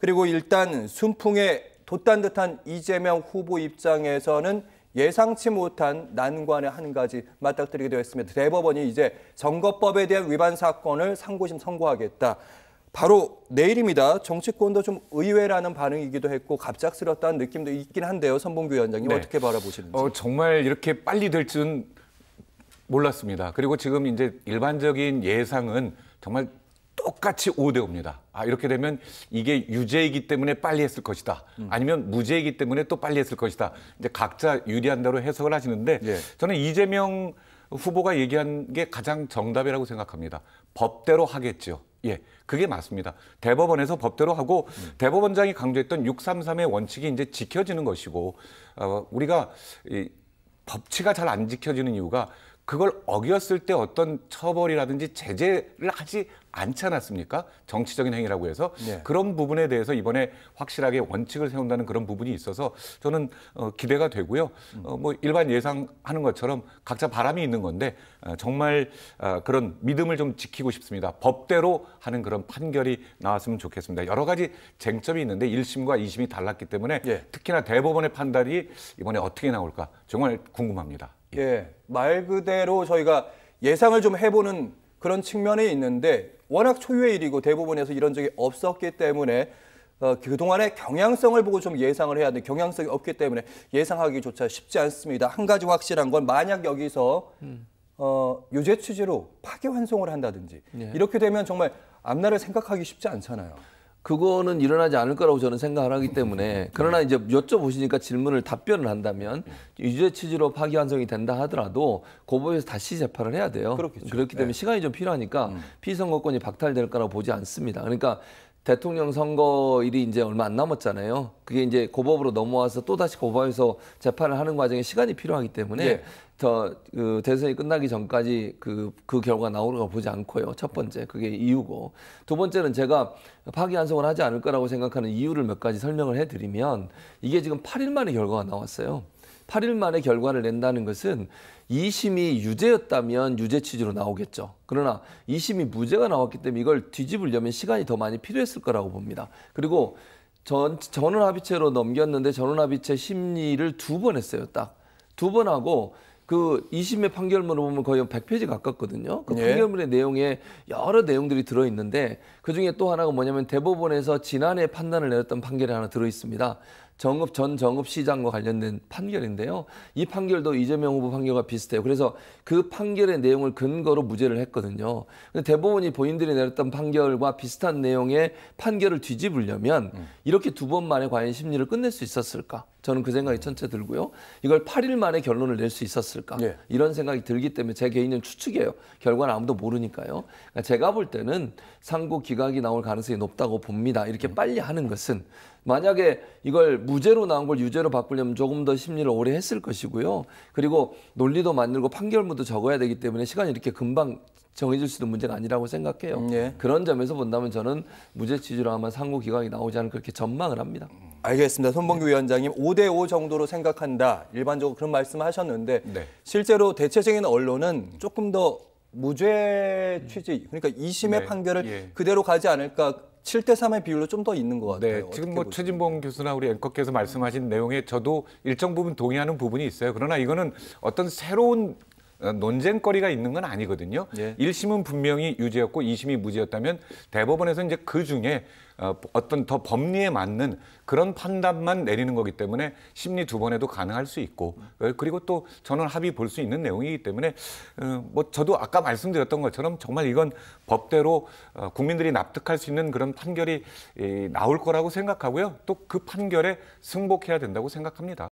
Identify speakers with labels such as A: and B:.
A: 그리고 일단 순풍에 돛단 듯한 이재명 후보 입장에서는 예상치 못한 난관의 한 가지 맞닥뜨리게 되었습니다. 대법원이 이제 선거법에 대한 위반 사건을 상고심 선고하겠다. 바로 내일입니다. 정치권도 좀 의외라는 반응이기도 했고 갑작스럽다는 느낌도 있긴 한데요. 선봉규 위원장님
B: 네.
A: 어떻게 바라보시는지.
B: 정말 이렇게 빨리 될 줄은 몰랐습니다. 그리고 지금 이제 일반적인 예상은 정말 똑같이 5대5입니다. 이렇게 되면 이게 유죄이기 때문에 빨리 했을 것이다. 아니면 무죄이기 때문에 또 빨리 했을 것이다. 이제 각자 유리한 대로 해석을 하시는데
A: 예.
B: 저는 이재명 후보가 얘기한 게 가장 정답이라고 생각합니다. 법대로 하겠죠. 예, 그게 맞습니다. 대법원에서 법대로 하고 대법원장이 강조했던 633의 원칙이 이제 지켜지는 것이고 우리가 이 법치가 잘 안 지켜지는 이유가 그걸 어겼을 때 어떤 처벌이라든지 제재를 하지 않지 않았습니까? 정치적인 행위라고 해서
A: 네.
B: 그런 부분에 대해서 이번에 확실하게 원칙을 세운다는 그런 부분이 있어서 저는 기대가 되고요. 뭐 일반 예상하는 것처럼 각자 바람이 있는 건데 정말 그런 믿음을 좀 지키고 싶습니다. 법대로 하는 그런 판결이 나왔으면 좋겠습니다. 여러 가지 쟁점이 있는데 1심과 2심이 달랐기 때문에
A: 예.
B: 특히나 대법원의 판단이 이번에 어떻게 나올까 정말 궁금합니다.
A: 예, 말 그대로 저희가 예상을 좀 해보는 그런 측면이 있는데 워낙 초유의 일이고 대법원에서 이런 적이 없었기 때문에 그동안의 경향성을 보고 좀 예상을 해야 돼. 경향성이 없기 때문에 예상하기조차 쉽지 않습니다. 한 가지 확실한 건 만약 여기서 유죄 취지로 파기환송을 한다든지 이렇게 되면 정말 앞날을 생각하기 쉽지 않잖아요.
C: 그거는 일어나지 않을 거라고 저는 생각을 하기 때문에 그러나 이제 여쭤보시니까 질문을 답변을 한다면 유죄 취지로 파기환송이 된다 하더라도 고법에서 다시 재판을 해야 돼요.
A: 그렇겠죠.
C: 그렇기 때문에 시간이 좀 필요하니까 피선거권이 박탈될 거라고 보지 않습니다. 그러니까 대통령 선거일이 이제 얼마 안 남았잖아요. 그게 이제 고법으로 넘어와서 또 다시 고법에서 재판을 하는 과정에 시간이 필요하기 때문에
A: 예.
C: 그 대선이 끝나기 전까지 그 결과가 나오라고 보지 않고요. 첫 번째 그게 이유고 두 번째는 제가 파기환송을 하지 않을 거라고 생각하는 이유를 몇 가지 설명을 해드리면 이게 지금 8일 만에 결과가 나왔어요. 8일 만에 결과를 낸다는 것은 2심이 유죄였다면 유죄 취지로 나오겠죠. 그러나 2심이 무죄가 나왔기 때문에 이걸 뒤집으려면 시간이 더 많이 필요했을 거라고 봅니다. 그리고 전원합의체로 넘겼는데 전원합의체 심리를 2번 했어요. 딱 2번 하고 그 2심의 판결문을 보면 거의 100페이지 가깝거든요. 그
A: 예.
C: 판결문의 내용에 여러 내용들이 들어있는데 그중에 또 하나가 뭐냐면 대법원에서 지난해 판단을 내렸던 판결이 하나 들어있습니다. 전 정읍시장과 관련된 판결인데요. 이 판결도 이재명 후보 판결과 비슷해요. 그래서 그 판결의 내용을 근거로 무죄를 했거든요. 근데 대법원이 본인들이 내렸던 판결과 비슷한 내용의 판결을 뒤집으려면 이렇게 2번 만에 과연 심리를 끝낼 수 있었을까? 저는 그 생각이 전체 들고요. 이걸 8일 만에 결론을 낼 수 있었을까?
A: 예.
C: 이런 생각이 들기 때문에 제 개인은 추측이에요. 결과는 아무도 모르니까요. 그러니까 제가 볼 때는 상고 기각이 나올 가능성이 높다고 봅니다. 이렇게 빨리 하는 것은 만약에 이걸 무죄로 나온 걸 유죄로 바꾸려면 조금 더 심리를 오래 했을 것이고요. 그리고 논리도 만들고 판결문도 적어야 되기 때문에 시간이 이렇게 금방 정해질 수도 문제가 아니라고 생각해요.
A: 예.
C: 그런 점에서 본다면 저는 무죄 취지로 아마 상고 기각이 나오지 않을까 그렇게 전망을 합니다.
A: 알겠습니다. 선봉규 위원장님 5대5 정도로 생각한다. 일반적으로 그런 말씀을 하셨는데
B: 네.
A: 실제로 대체적인 언론은 조금 더 무죄 취지, 그러니까 2심의
B: 네.
A: 판결을
B: 예.
A: 그대로 가지 않을까 7대3의 비율로 좀 더 있는 것 같아요.
B: 네, 지금 뭐 최진봉 교수나 우리 앵커께서 말씀하신 내용에 저도 일정 부분 동의하는 부분이 있어요. 그러나 이거는 어떤 새로운 논쟁거리가 있는 건 아니거든요.
A: 예.
B: 1심은 분명히 유죄였고 2심이 무죄였다면 대법원에서 이제 그 중에 어떤 더 법리에 맞는 그런 판단만 내리는 거기 때문에 심리 2번에도 가능할 수 있고 그리고 또 전원 합의 볼 수 있는 내용이기 때문에 뭐 저도 아까 말씀드렸던 것처럼 정말 이건 법대로 국민들이 납득할 수 있는 그런 판결이 나올 거라고 생각하고요. 또 그 판결에 승복해야 된다고 생각합니다.